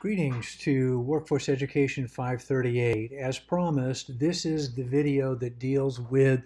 Greetings to Workforce Education 538. As promised, this is the video that deals with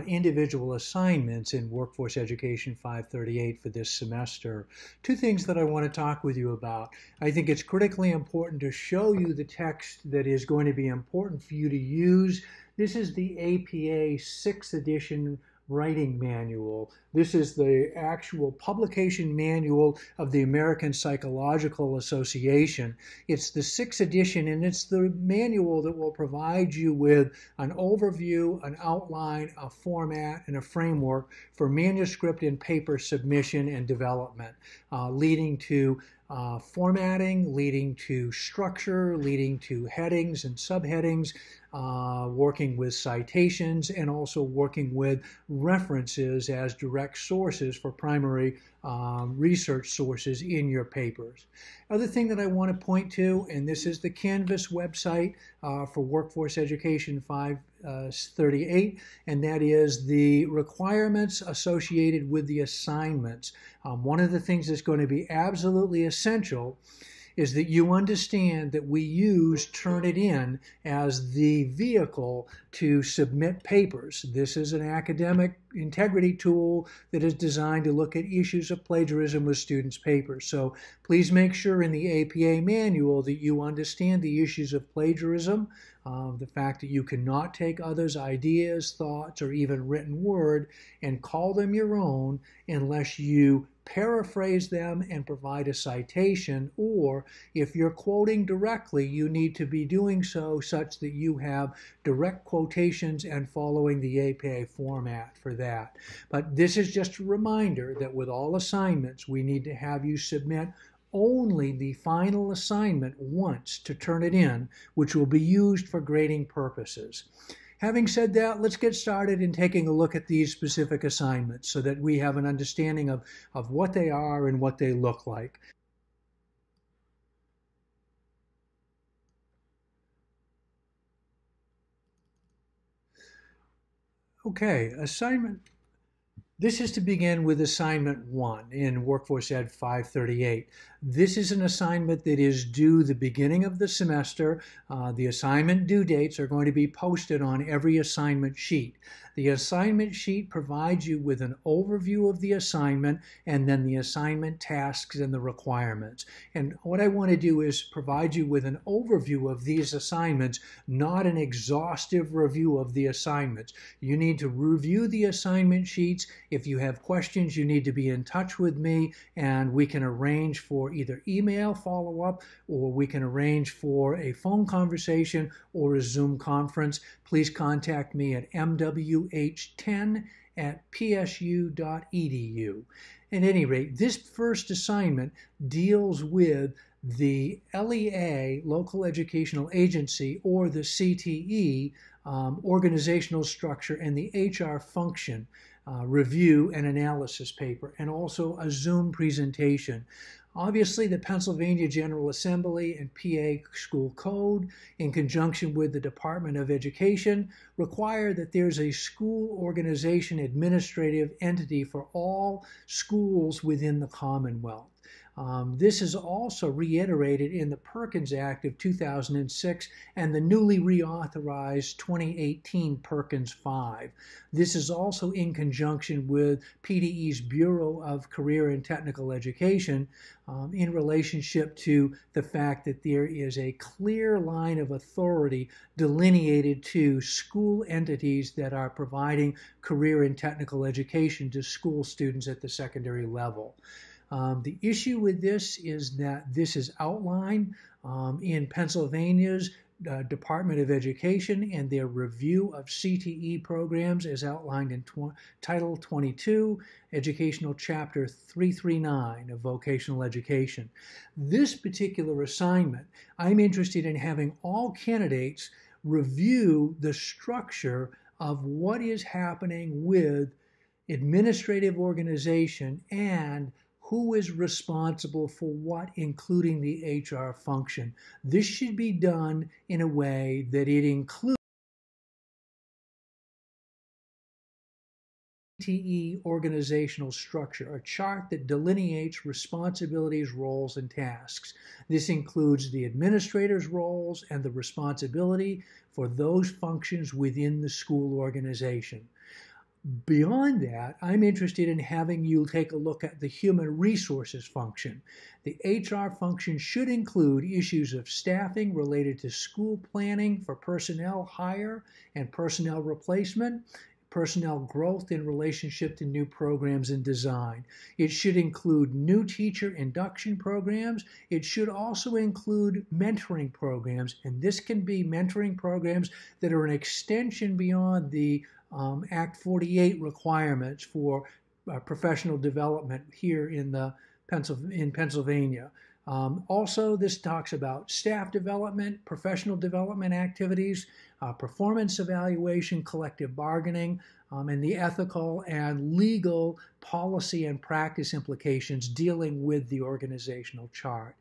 individual assignments in Workforce Education 538 for this semester. Two things that I want to talk with you about. I think it's critically important to show you the text that is going to be important for you to use. This is the APA 6th edition writing manual. This is the actual publication manual of the American Psychological Association. It's the 6th edition, and it's the manual that will provide you with an overview, an outline, a format, and a framework for manuscript and paper submission and development, leading to formatting, leading to structure, leading to headings and subheadings, working with citations, and also working with references as direct sources for primary research sources in your papers. Other thing that I want to point to, and this is the Canvas website for Workforce Education 538, and that is the requirements associated with the assignments. One of the things that's going to be absolutely essential is that you understand that we use Turnitin as the vehicle to submit papers. This is an academic integrity tool that is designed to look at issues of plagiarism with students' papers. So please make sure in the APA manual that you understand the issues of plagiarism, the fact that you cannot take others' ideas, thoughts, or even written word and call them your own unless you paraphrase them and provide a citation, or if you're quoting directly, you need to be doing so such that you have direct quotations and following the APA format for that. But this is just a reminder that with all assignments, we need to have you submit only the final assignment once to Turnitin, which will be used for grading purposes. Having said that, let's get started in taking a look at these specific assignments so that we have an understanding of what they are and what they look like. Okay, assignment. This is to begin with assignment 1 in Workforce Ed 538. This is an assignment that is due the beginning of the semester. The assignment due dates are going to be posted on every assignment sheet. The assignment sheet provides you with an overview of the assignment and then the assignment tasks and the requirements. And what I want to do is provide you with an overview of these assignments, not an exhaustive review of the assignments. You need to review the assignment sheets. If you have questions, you need to be in touch with me, and we can arrange for either email follow-up, or we can arrange for a phone conversation or a Zoom conference. Please contact me at mwh10@psu.edu. At any rate, this first assignment deals with the LEA, Local Educational Agency, or the CTE, organizational structure, and the HR function review and analysis paper, and also a Zoom presentation. Obviously, the Pennsylvania General Assembly and PA School Code, in conjunction with the Department of Education, require that there's a school organization administrative entity for all schools within the Commonwealth. This is also reiterated in the Perkins Act of 2006 and the newly reauthorized 2018 Perkins 5. This is also in conjunction with PDE's Bureau of Career and Technical Education in relationship to the fact that there is a clear line of authority delineated to school entities that are providing career and technical education to school students at the secondary level. The issue with this is that this is outlined in Pennsylvania's Department of Education and their review of CTE programs as outlined in Title 22, Educational Chapter 339 of Vocational Education. This particular assignment, I'm interested in having all candidates review the structure of what is happening with administrative organization and who is responsible for what, including the HR function. This should be done in a way that it includes CTE organizational structure, a chart that delineates responsibilities, roles, and tasks. This includes the administrator's roles and the responsibility for those functions within the school organization. Beyond that, I'm interested in having you take a look at the human resources function. The HR function should include issues of staffing related to school planning for personnel hire and personnel replacement, personnel growth in relationship to new programs and design. It should include new teacher induction programs. It should also include mentoring programs, and this can be mentoring programs that are an extension beyond the Act 48 requirements for professional development here in Pennsylvania. Also, this talks about staff development, professional development activities, performance evaluation, collective bargaining, and the ethical and legal policy and practice implications dealing with the organizational chart.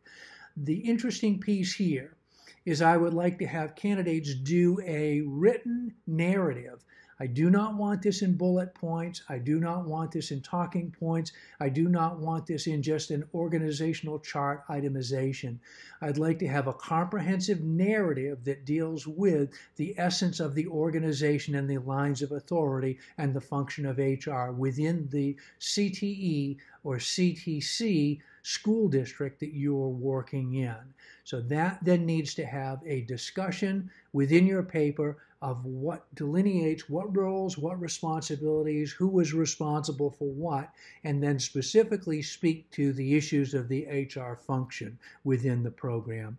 The interesting piece here is I would like to have candidates do a written narrative. I do not want this in bullet points. I do not want this in talking points. I do not want this in just an organizational chart itemization. I'd like to have a comprehensive narrative that deals with the essence of the organization and the lines of authority and the function of HR within the CTE or CTC school district that you're working in. So that then needs to have a discussion within your paper of what delineates what roles, what responsibilities, who was responsible for what, and then specifically speak to the issues of the HR function within the program.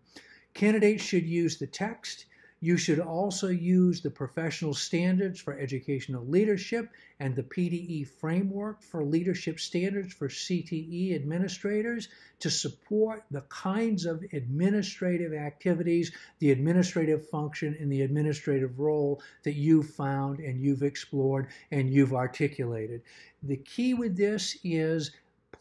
Candidates should use the text. You should also use the professional standards for educational leadership and the PDE framework for leadership standards for CTE administrators to support the kinds of administrative activities, the administrative function, and the administrative role that you've found and you've explored and you've articulated. The key with this is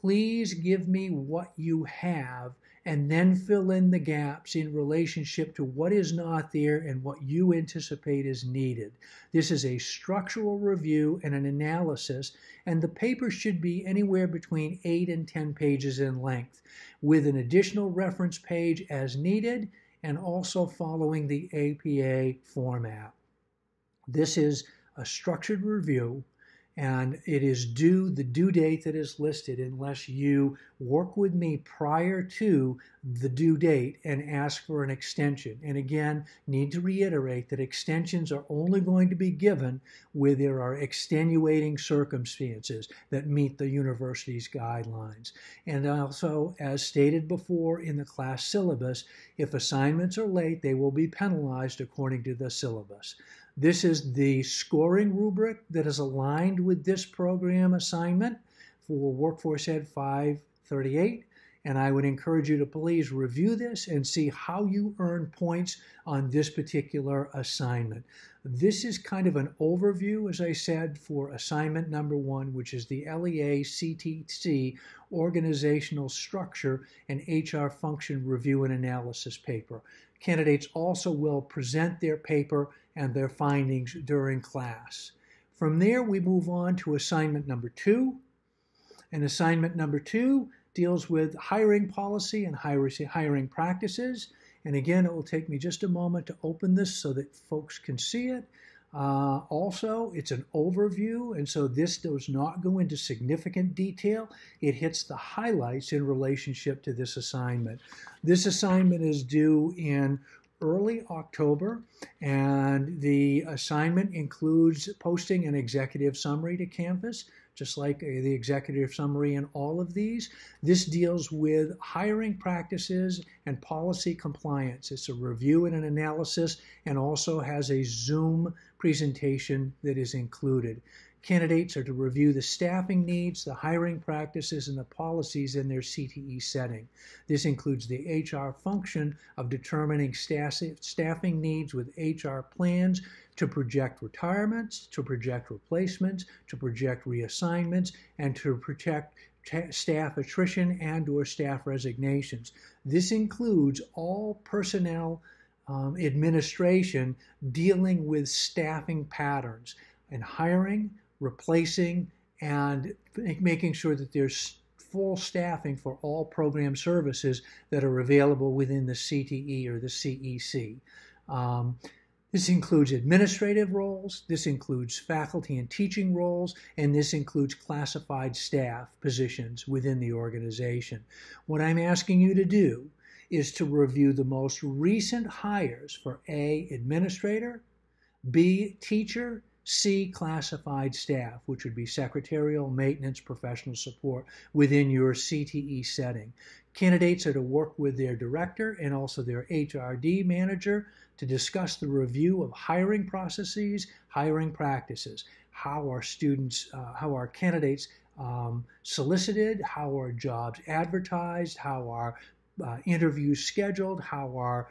please give me what you have and then fill in the gaps in relationship to what is not there and what you anticipate is needed. This is a structural review and an analysis, and the paper should be anywhere between 8 and 10 pages in length, with an additional reference page as needed, and also following the APA format. This is a structured review, and it is due the due date that is listed unless you work with me prior to the due date and ask for an extension. And again, need to reiterate that extensions are only going to be given where there are extenuating circumstances that meet the university's guidelines. And also, as stated before in the class syllabus, if assignments are late, they will be penalized according to the syllabus. This is the scoring rubric that is aligned with this program assignment for Workforce Ed 538. And I would encourage you to please review this and see how you earn points on this particular assignment. This is kind of an overview, as I said, for assignment number 1, which is the LEA CTC Organizational Structure and HR Function Review and Analysis paper. Candidates also will present their paper and their findings during class. From there, we move on to assignment number 2. And assignment number 2 deals with hiring policy and hiring practices. And again, it will take me just a moment to open this so that folks can see it. Also, it's an overview, and so this does not go into significant detail. It hits the highlights in relationship to this assignment. This assignment is due in early October, and the assignment includes posting an executive summary to Canvas, just like the executive summary in all of these. This deals with hiring practices and policy compliance. It's a review and an analysis, and also has a Zoom presentation that is included. Candidates are to review the staffing needs, the hiring practices, and the policies in their CTE setting. This includes the HR function of determining staffing needs with HR plans to project retirements, to project replacements, to project reassignments, and to project staff attrition and/or staff resignations. This includes all personnel administration dealing with staffing patterns and hiring, replacing, and making sure that there's full staffing for all program services that are available within the CTE or the CEC. This includes administrative roles, this includes faculty and teaching roles, and this includes classified staff positions within the organization. What I'm asking you to do is to review the most recent hires for A, administrator, B, teacher, C, classified staff, which would be secretarial, maintenance, professional support within your CTE setting. Candidates are to work with their director and also their HRD manager to discuss the review of hiring processes, hiring practices. How are candidates solicited? How are jobs advertised? How are interviews scheduled? How are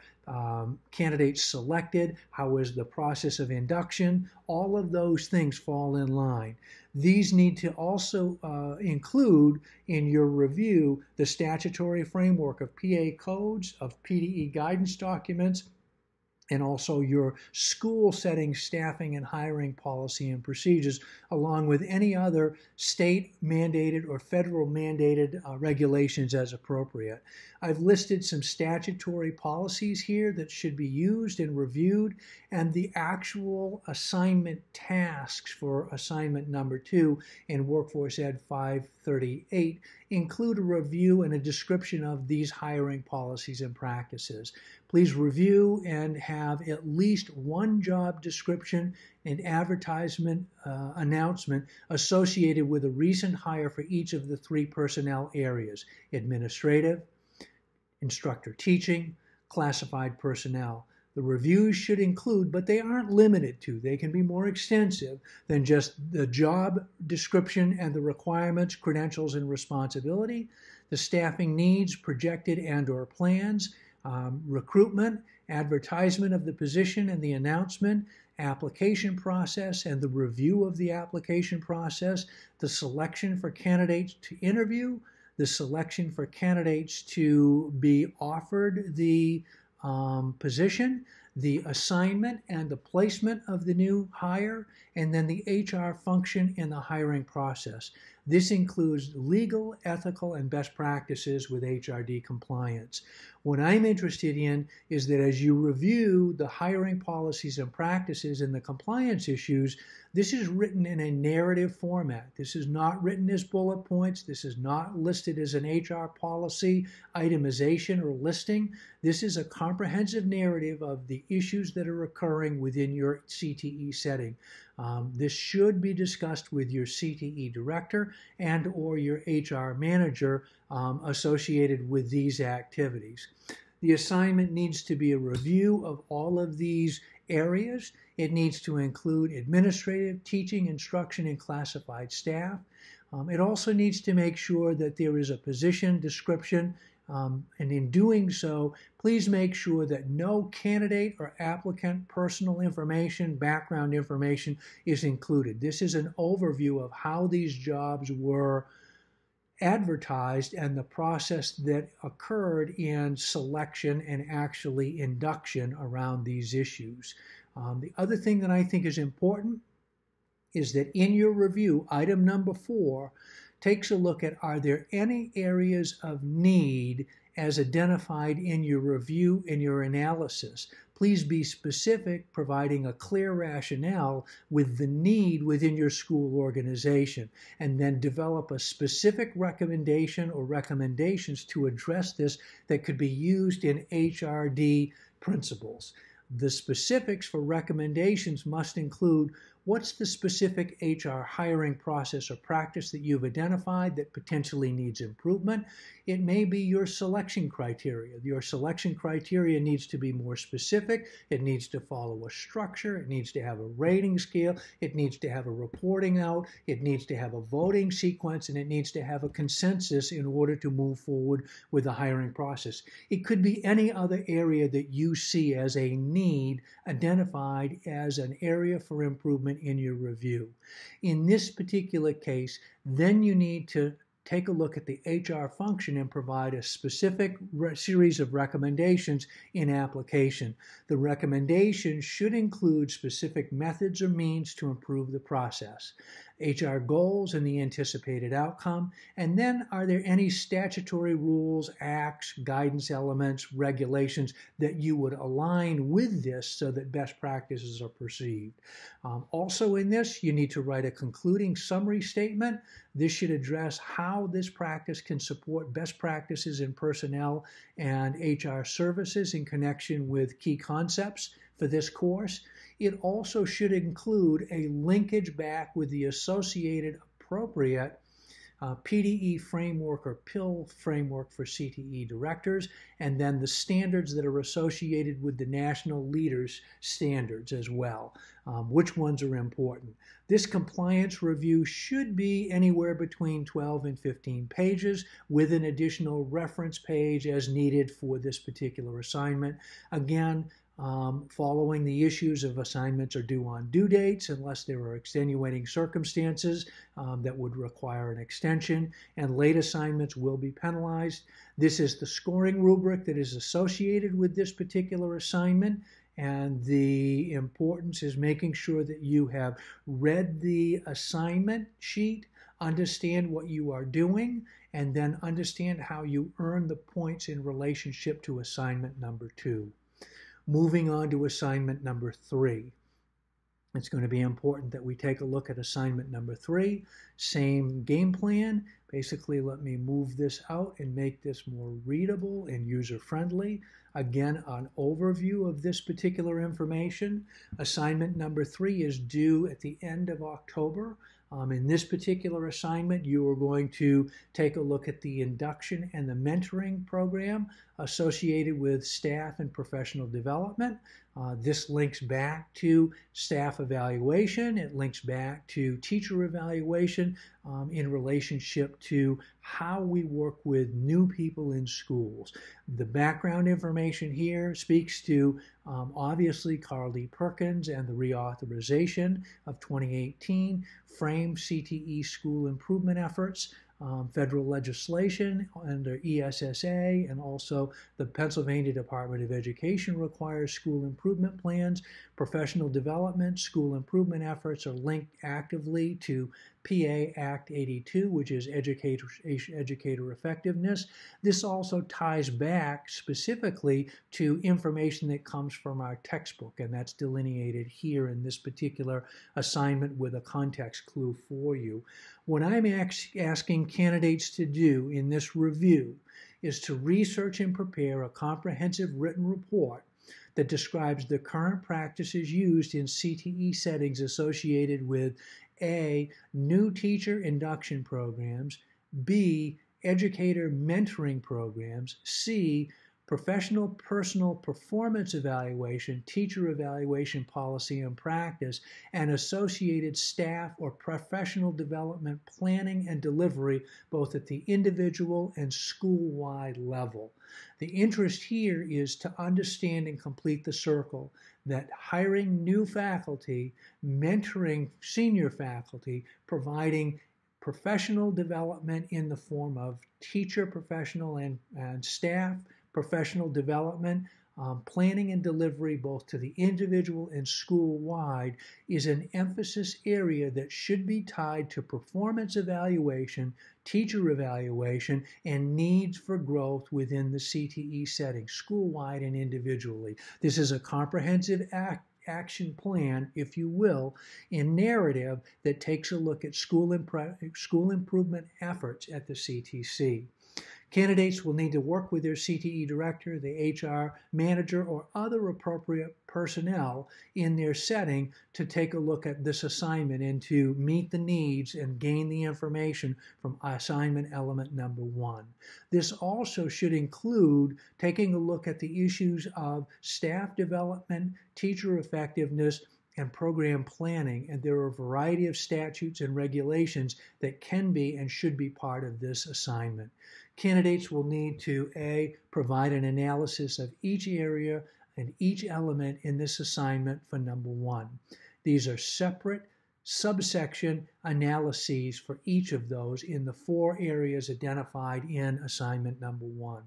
candidates selected? How is the process of induction? All of those things fall in line. These need to also include in your review the statutory framework of PA codes, of PDE guidance documents, and also your school setting staffing and hiring policy and procedures, along with any other state mandated or federal mandated regulations as appropriate. I've listed some statutory policies here that should be used and reviewed, and the actual assignment tasks for assignment number 2 in Workforce Ed 538 include a review and a description of these hiring policies and practices. Please review and have at least one job description and advertisement announcement associated with a recent hire for each of the 3 personnel areas: administrative, instructor teaching, classified personnel. The reviews should include, but they aren't limited to, they can be more extensive than just the job description and the requirements, credentials, and responsibility, the staffing needs, projected and/or plans, recruitment, advertisement of the position and the announcement, application process and the review of the application process, the selection for candidates to interview, the selection for candidates to be offered the position, the assignment and the placement of the new hire, and then the HR function in the hiring process. This includes legal, ethical, and best practices with HRD compliance. What I'm interested in is that as you review the hiring policies and practices and the compliance issues, this is written in a narrative format. This is not written as bullet points. This is not listed as an HR policy itemization or listing. This is a comprehensive narrative of the issues that are occurring within your CTE setting. This should be discussed with your CTE director and or your HR manager associated with these activities. The assignment needs to be a review of all of these areas. It needs to include administrative, teaching, instruction, and classified staff. It also needs to make sure that there is a position description, and in doing so, please make sure that no candidate or applicant personal information, background information is included. This is an overview of how these jobs were advertised and the process that occurred in selection and actually induction around these issues. The other thing that I think is important is that in your review, item number 4 takes a look at, are there any areas of need as identified in your review, in your analysis? Please be specific, providing a clear rationale with the need within your school organization, and then develop a specific recommendation or recommendations to address this that could be used in HRD principles. The specifics for recommendations must include what's the specific HR hiring process or practice that you've identified that potentially needs improvement. It may be your selection criteria. Your selection criteria needs to be more specific. It needs to follow a structure. It needs to have a rating scale. It needs to have a reporting out. It needs to have a voting sequence, and it needs to have a consensus in order to move forward with the hiring process. It could be any other area that you see as a need identified as an area for improvement in your review. In this particular case, then you need to take a look at the HR function and provide a specific series of recommendations in application. The recommendations should include specific methods or means to improve the process. HR goals and the anticipated outcome, and then are there any statutory rules, acts, guidance elements, regulations that you would align with this so that best practices are perceived. Also in this, you need to write a concluding summary statement. This should address how this practice can support best practices in personnel and HR services in connection with key concepts for this course. It also should include a linkage back with the associated appropriate PDE framework or PIL framework for CTE directors, and then the standards that are associated with the national leaders standards as well. Which ones are important? This compliance review should be anywhere between 12 and 15 pages with an additional reference page as needed for this particular assignment. Again, following the issues of assignments are due on due dates unless there are extenuating circumstances that would require an extension, and late assignments will be penalized. This is the scoring rubric that is associated with this particular assignment, and the importance is making sure that you have read the assignment sheet, understand what you are doing, and then understand how you earn the points in relationship to assignment number 2. Moving on to assignment number 3. It's going to be important that we take a look at assignment number 3. Same game plan. Basically, let me move this out and make this more readable and user-friendly. Again, an overview of this particular information. Assignment number 3 is due at the end of October. In this particular assignment, you are going to take a look at the induction and the mentoring program associated with staff and professional development. This links back to staff evaluation. It links back to teacher evaluation in relationship to how we work with new people in schools. The background information here speaks to obviously Carl D. Perkins and the reauthorization of 2018 framed CTE school improvement efforts. Federal legislation under ESSA, and also the Pennsylvania Department of Education requires school improvement plans. Professional development, school improvement efforts are linked actively to PA Act 82, which is educator effectiveness. This also ties back specifically to information that comes from our textbook, and that's delineated here in this particular assignment with a context clue for you. What I'm asking candidates to do in this review is to research and prepare a comprehensive written report that describes the current practices used in CTE settings associated with A, new teacher induction programs, B, educator mentoring programs, C, professional personal performance evaluation, teacher evaluation policy and practice, and associated staff or professional development planning and delivery, both at the individual and school-wide level. The interest here is to understand and complete the circle that hiring new faculty, mentoring senior faculty, providing professional development in the form of teacher, professional, and staff, professional development, planning and delivery both to the individual and school-wide is an emphasis area that should be tied to performance evaluation, teacher evaluation, and needs for growth within the CTE setting, school-wide and individually. This is a comprehensive action plan, if you will, in narrative that takes a look at school improvement efforts at the CTC. Candidates will need to work with their CTE director, the HR manager, or other appropriate personnel in their setting to take a look at this assignment and to meet the needs and gain the information from assignment element number 1. This also should include taking a look at the issues of staff development, teacher effectiveness, and program planning, and there are a variety of statutes and regulations that can be and should be part of this assignment. Candidates will need to A, provide an analysis of each area and each element in this assignment for number 1. These are separate subsection analyses for each of those in the 4 areas identified in assignment number 1.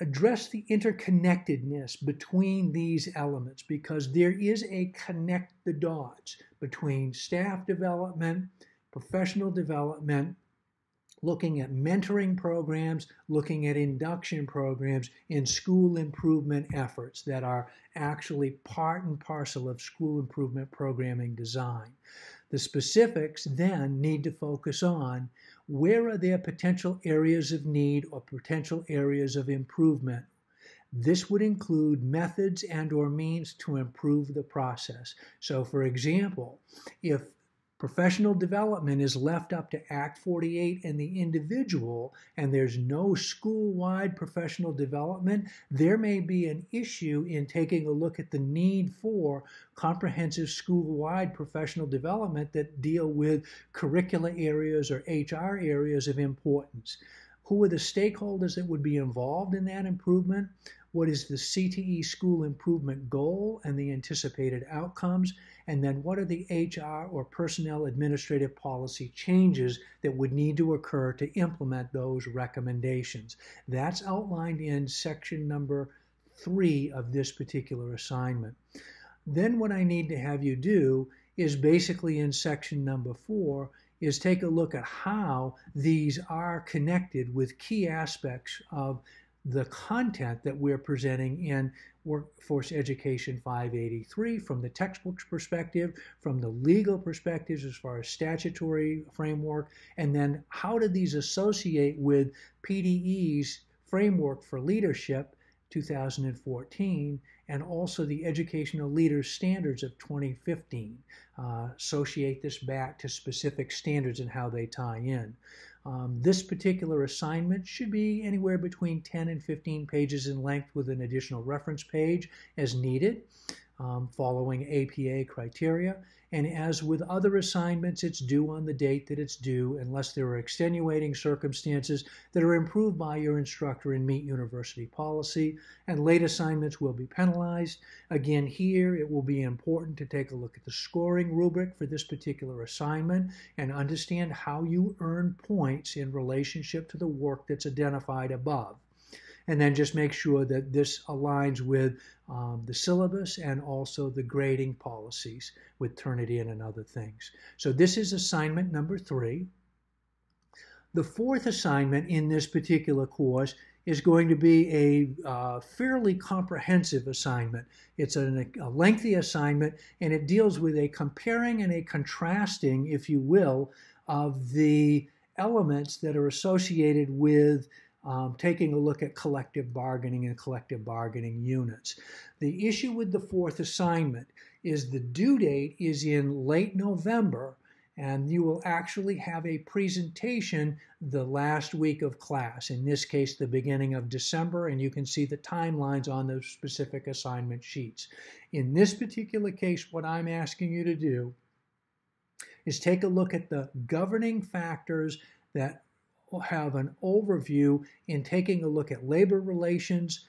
address the interconnectedness between these elements, because there is a connect the dots between staff development, professional development, looking at mentoring programs, looking at induction programs, and school improvement efforts that are actually part and parcel of school improvement programming design. The specifics then need to focus on where are there potential areas of need or potential areas of improvement. This would include methods and or means to improve the process. So for example, if professional development is left up to Act 48 and the individual, and there's no school-wide professional development, there may be an issue in taking a look at the need for comprehensive school-wide professional development that deal with curricula areas or HR areas of importance. Who are the stakeholders that would be involved in that improvement? What is the CTE school improvement goal and the anticipated outcomes? And then what are the HR or personnel administrative policy changes that would need to occur to implement those recommendations? That's outlined in section number 3 of this particular assignment. Then what I need to have you do is basically in section number 4 is take a look at how these are connected with key aspects of the content that we're presenting in Workforce Education 583 from the textbook perspective, from the legal perspectives as far as statutory framework, and then how do these associate with PDE's Framework for Leadership 2014 and also the Educational Leaders Standards of 2015. Associate this back to specific standards and how they tie in. This particular assignment should be anywhere between 10 and 15 pages in length with an additional reference page as needed, following APA criteria. And as with other assignments, it's due on the date that it's due unless there are extenuating circumstances that are improved by your instructor and meet university policy. And late assignments will be penalized. Again, here it will be important to take a look at the scoring rubric for this particular assignment and understand how you earn points in relationship to the work that's identified above. And then just make sure that this aligns with the syllabus and also the grading policies with Turnitin and other things. So this is assignment number 3. The fourth assignment in this particular course is going to be a fairly comprehensive assignment. It's a lengthy assignment, and it deals with a comparing and a contrasting, if you will, of the elements that are associated with taking a look at collective bargaining and collective bargaining units. The issue with the fourth assignment is the due date is in late November, and you will actually have a presentation the last week of class, in this case the beginning of December, and you can see the timelines on those specific assignment sheets. In this particular case, what I'm asking you to do is take a look at the governing factors that have an overview in taking a look at labor relations,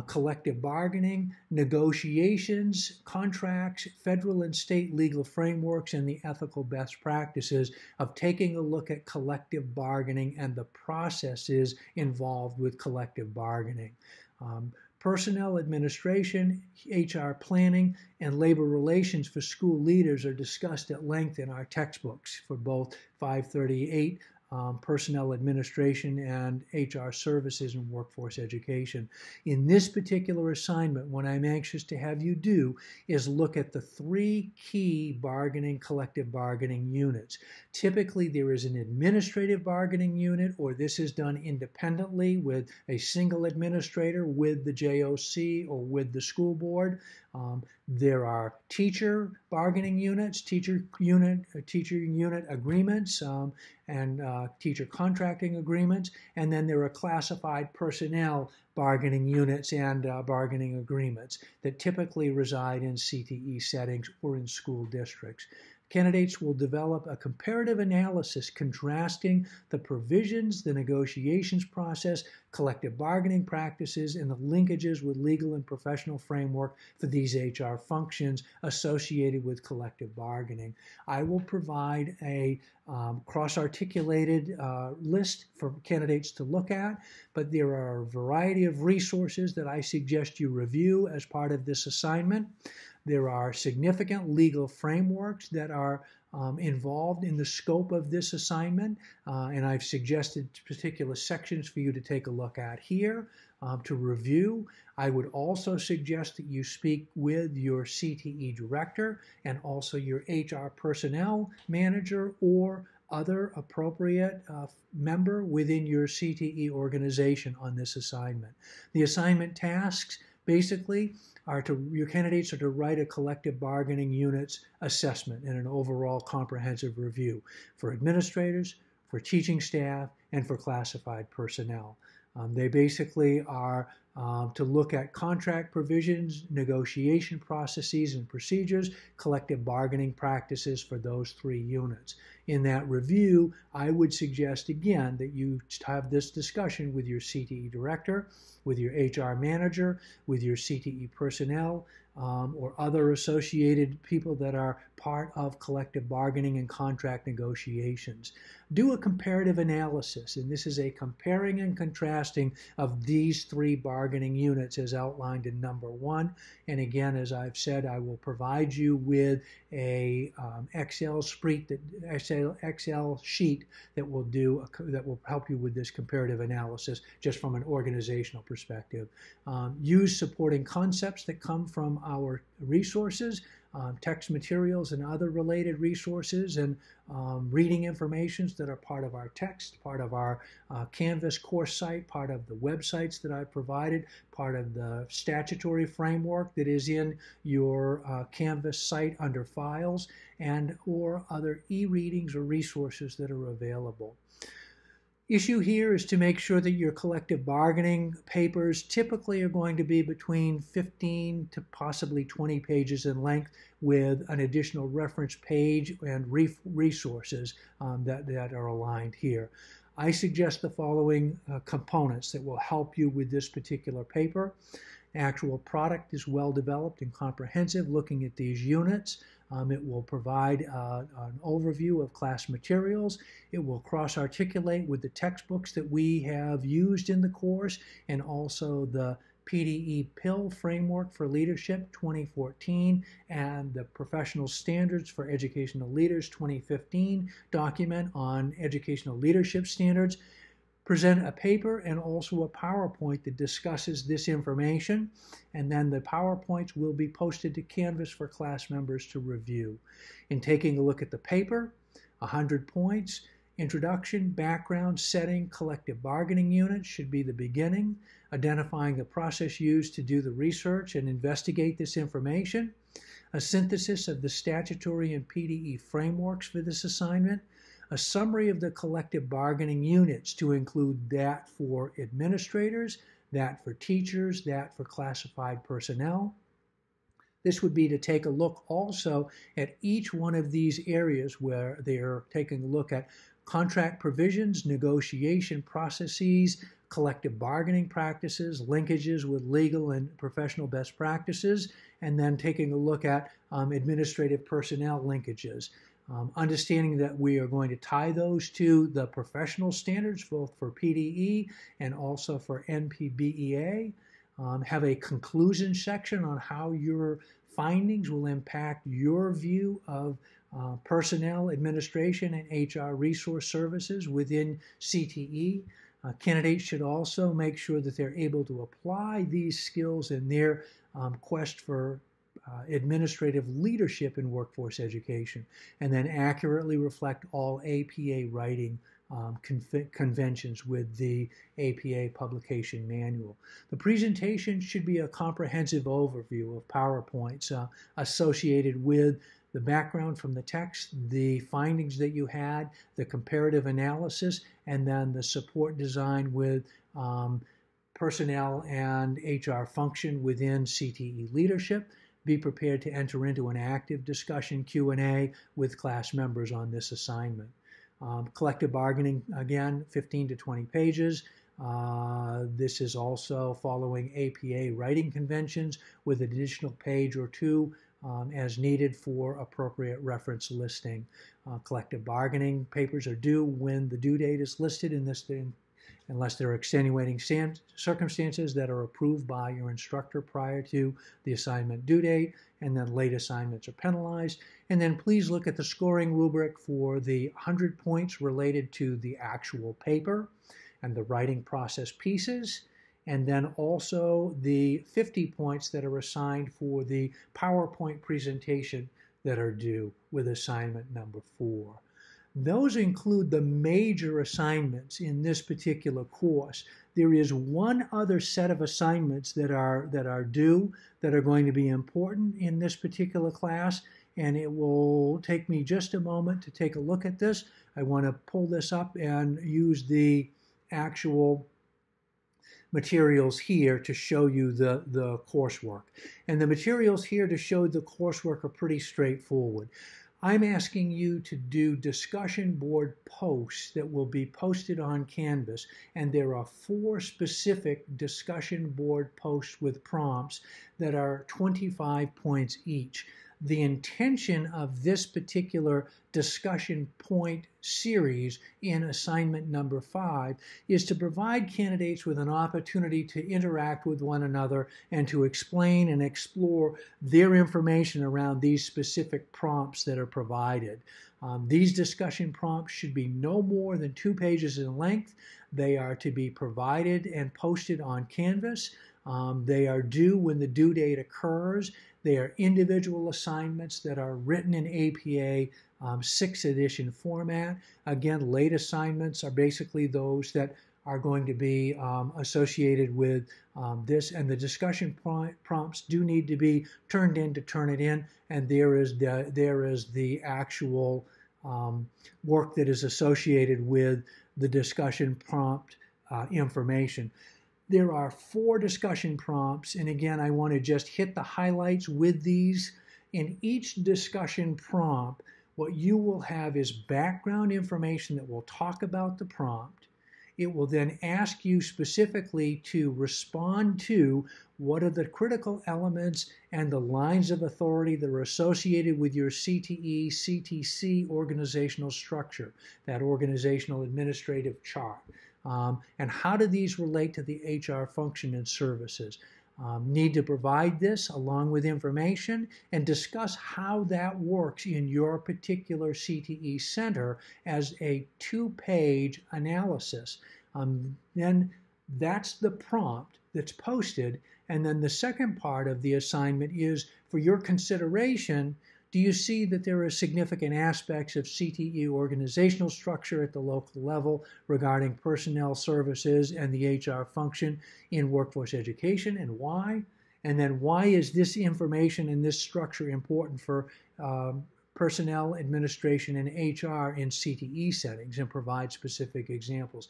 collective bargaining, negotiations, contracts, federal and state legal frameworks, and the ethical best practices of taking a look at collective bargaining and the processes involved with collective bargaining. Personnel administration, HR planning, and labor relations for school leaders are discussed at length in our textbooks for both 538 personnel administration and HR services and workforce education. In this particular assignment, what I'm anxious to have you do is look at the 3 key collective bargaining units. Typically, there is an administrative bargaining unit, or this is done independently with a single administrator with the JOC or with the school board. There are teacher bargaining units, teacher unit agreements, and teacher contracting agreements, and then there are classified personnel bargaining units and bargaining agreements that typically reside in CTE settings or in school districts. Candidates will develop a comparative analysis contrasting the provisions, the negotiations process, collective bargaining practices, and the linkages with legal and professional framework for these HR functions associated with collective bargaining. I will provide a cross-articulated list for candidates to look at, but there are a variety of resources that I suggest you review as part of this assignment. There are significant legal frameworks that are involved in the scope of this assignment, and I've suggested particular sections for you to take a look at here to review. I would also suggest that you speak with your CTE director and also your HR personnel manager or other appropriate member within your CTE organization on this assignment. The assignment tasks basically your candidates are to write a collective bargaining units assessment and an overall comprehensive review for administrators, for teaching staff, and for classified personnel. They basically are to look at contract provisions, negotiation processes and procedures, collective bargaining practices for those 3 units. In that review, I would suggest again that you have this discussion with your CTE director, with your HR manager, with your CTE personnel, or other associated people that are part of collective bargaining and contract negotiations. Do a comparative analysis, and this is a comparing and contrasting of these 3 bargaining units as outlined in number 1. And again, as I've said, I will provide you with a Excel sheet that will help you with this comparative analysis just from an organizational perspective. Use supporting concepts that come from our resources, text materials and other related resources, and reading informations that are part of our text, part of our Canvas course site, part of the websites that I've provided, part of the statutory framework that is in your Canvas site under files, and or other e-readings or resources that are available. Issue here is to make sure that your collective bargaining papers typically are going to be between 15 to possibly 20 pages in length with an additional reference page and resources that are aligned here. I suggest the following components that will help you with this particular paper. Actual product is well developed and comprehensive, looking at these units. It will provide an overview of class materials. It will cross-articulate with the textbooks that we have used in the course and also the PDE PIL Framework for Leadership 2014 and the Professional Standards for Educational Leaders 2015 document on educational leadership standards. Present a paper and also a PowerPoint that discusses this information, and then the PowerPoints will be posted to Canvas for class members to review. In taking a look at the paper, 100 points, introduction, background, setting, collective bargaining unit should be the beginning, identifying the process used to do the research and investigate this information, a synthesis of the statutory and PDE frameworks for this assignment, a summary of the collective bargaining units to include that for administrators, that for teachers, that for classified personnel. This would be to take a look also at each one of these areas where they are taking a look at contract provisions, negotiation processes, collective bargaining practices, linkages with legal and professional best practices, and then taking a look at administrative personnel linkages. Understanding that we are going to tie those to the professional standards, both for PDE and also for NPBEA. Have a conclusion section on how your findings will impact your view of personnel administration and HR resource services within CTE. Candidates should also make sure that they're able to apply these skills in their quest for administrative leadership in workforce education, and then accurately reflect all APA writing conventions with the APA publication manual. The presentation should be a comprehensive overview of PowerPoints associated with the background from the text, the findings that you had, the comparative analysis, and then the support design with personnel and HR function within CTE leadership. be prepared to enter into an active discussion Q&A with class members on this assignment. Collective bargaining, again, 15 to 20 pages. This is also following APA writing conventions with an additional page or two as needed for appropriate reference listing. Collective bargaining papers are due when the due date is listed in this thing, unless there are extenuating circumstances that are approved by your instructor prior to the assignment due date, and then late assignments are penalized. And then please look at the scoring rubric for the 100 points related to the actual paper and the writing process pieces, and then also the 50 points that are assigned for the PowerPoint presentation that are due with assignment number 4. Those include the major assignments in this particular course. There is one other set of assignments that are due that are going to be important in this particular class, and it will take me just a moment to take a look at this. I want to pull this up and use the actual materials here to show you the coursework. And the materials here to show the coursework are pretty straightforward. I'm asking you to do discussion board posts that will be posted on Canvas, and there are 4 specific discussion board posts with prompts that are 25 points each. The intention of this particular discussion point series in assignment number 5 is to provide candidates with an opportunity to interact with one another and to explain and explore their information around these specific prompts that are provided. These discussion prompts should be no more than 2 pages in length. They are to be provided and posted on Canvas. They are due when the due date occurs. They are individual assignments that are written in APA 6th edition format. Again, late assignments are basically those that are going to be associated with this, and the discussion prompts do need to be turned in to turn it in, and there is the actual work that is associated with the discussion prompt information. There are 4 discussion prompts, and again, I want to just hit the highlights with these. In each discussion prompt, what you will have is background information that will talk about the prompt. It will then ask you specifically to respond to what are the critical elements and the lines of authority that are associated with your CTE, CTC organizational structure, that organizational administrative chart. And how do these relate to the HR function and services? Need to provide this along with information and discuss how that works in your particular CTE center as a 2-page analysis. Then that's the prompt that's posted. And then the second part of the assignment is for your consideration. Do you see that there are significant aspects of CTE organizational structure at the local level regarding personnel services and the HR function in workforce education, and why? And then why is this information and this structure important for personnel administration and HR in CTE settings, and provide specific examples.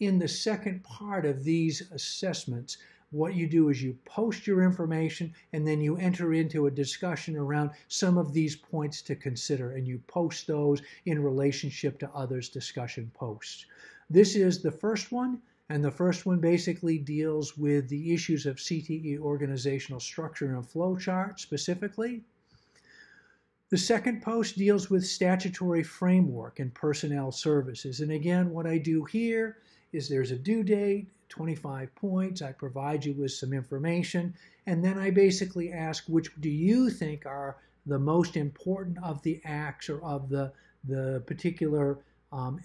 In the second part of these assessments, what you do is you post your information and then you enter into a discussion around some of these points to consider, and you post those in relationship to others' discussion posts. This is the first one, and the first one basically deals with the issues of CTE organizational structure and flow chart specifically. The second post deals with statutory framework and personnel services. And again, what I do here is there's a due date, 25 points, I provide you with some information, and then I basically ask which do you think are the most important of the acts or of the particular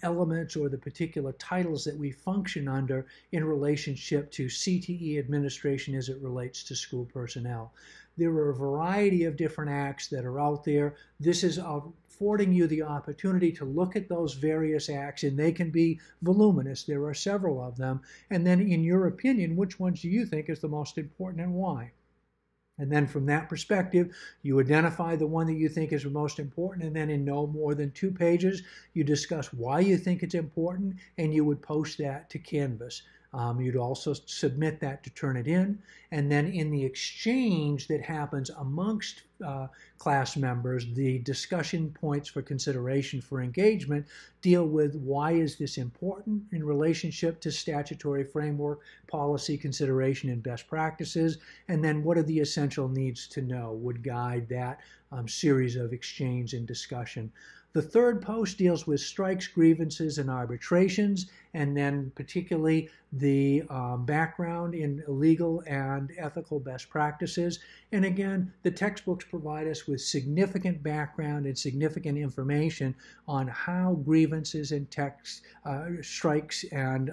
elements or the particular titles that we function under in relationship to CTE administration as it relates to school personnel. There are a variety of different acts that are out there. This is affording you the opportunity to look at those various acts, and they can be voluminous. There are several of them. And then in your opinion, which ones do you think is the most important and why? And then from that perspective, you identify the one that you think is the most important, and then in no more than 2 pages, you discuss why you think it's important, and you would post that to Canvas. You'd also submit that to Turnitin, and then in the exchange that happens amongst class members, the discussion points for consideration for engagement deal with why is this important in relationship to statutory framework, policy consideration, and best practices, and then what are the essential needs to know would guide that series of exchange and discussion. The third post deals with strikes, grievances, and arbitrations, and then particularly the background in legal and ethical best practices. And again, the textbooks provide us with significant background and significant information on how grievances and strikes and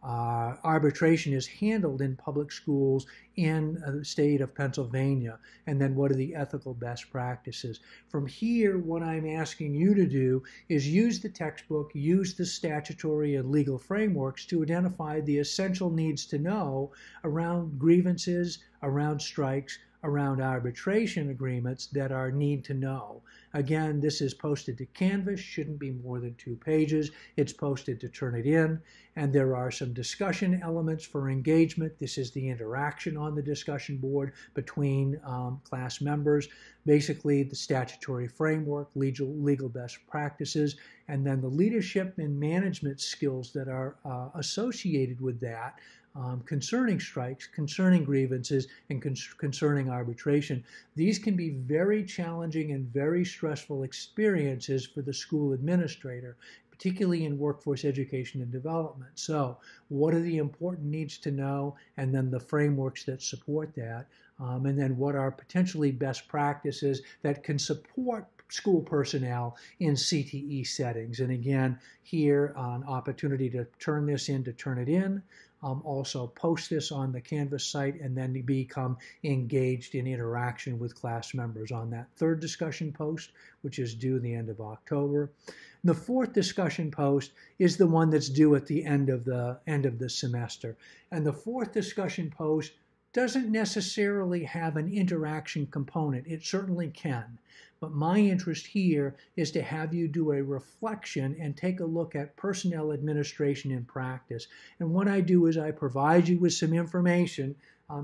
arbitration is handled in public schools in the state of Pennsylvania, and then what are the ethical best practices. From here, what I'm asking you to do is use the textbook, use the statutory and legal frameworks to identify the essential needs to know around grievances, around strikes, around arbitration agreements that are need to know. Again, this is posted to Canvas, shouldn't be more than 2 pages. It's posted to Turnitin, and there are some discussion elements for engagement. This is the interaction on the discussion board between class members, basically the statutory framework, legal best practices, and then the leadership and management skills that are associated with that. Concerning strikes, concerning grievances, and concerning arbitration. These can be very challenging and very stressful experiences for the school administrator, particularly in workforce education and development. So what are the important needs to know, and then the frameworks that support that, and then what are potentially best practices that can support school personnel in CTE settings. And again, here an opportunity to turn this in, to Turnitin. Also post this on the Canvas site, and then become engaged in interaction with class members on that third discussion post, which is due the end of October. The fourth discussion post is the one that's due at the end of the semester. And the fourth discussion post doesn't necessarily have an interaction component. It certainly can. But my interest here is to have you do a reflection and take a look at personnel administration in practice. And what I do is I provide you with some information,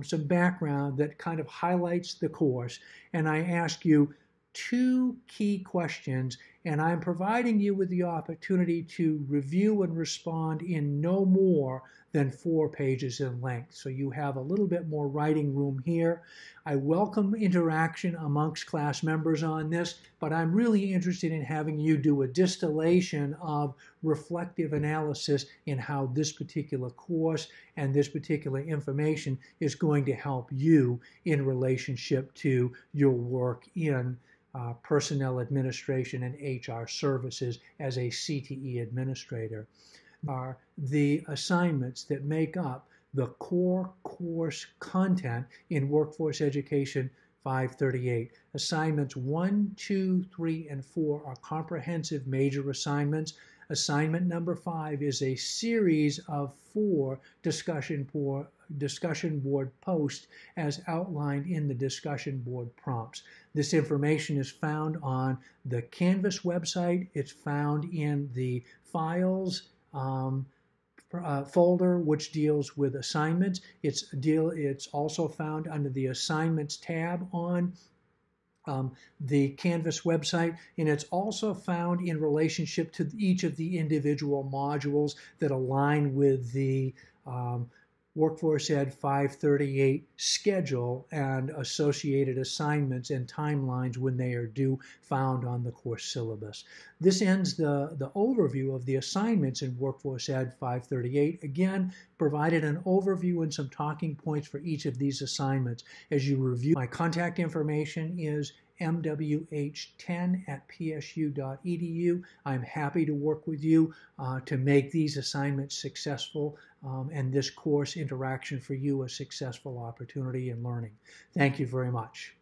some background that kind of highlights the course, and I ask you 2 key questions, and I'm providing you with the opportunity to review and respond in no more than 4 pages in length. So you have a little bit more writing room here. I welcome interaction amongst class members on this, but I'm really interested in having you do a distillation of reflective analysis in how this particular course and this particular information is going to help you in relationship to your work in personnel administration and HR services as a CTE administrator. Are the assignments that make up the core course content in Workforce Education 538. Assignments 1, 2, 3, and 4 are comprehensive major assignments. Assignment number 5 is a series of 4 discussion board posts as outlined in the discussion board prompts. This information is found on the Canvas website. It's found in the files folder, which deals with assignments. It's also found under the assignments tab on the Canvas website, and it's also found in relationship to each of the individual modules that align with the Workforce Ed 538 schedule and associated assignments and timelines when they are due, found on the course syllabus. This ends the overview of the assignments in Workforce Ed 538. Again, provided an overview and some talking points for each of these assignments. As you review, my contact information is mwh10@psu.edu. I'm happy to work with you to make these assignments successful and this course interaction for you a successful opportunity in learning. Thank you very much.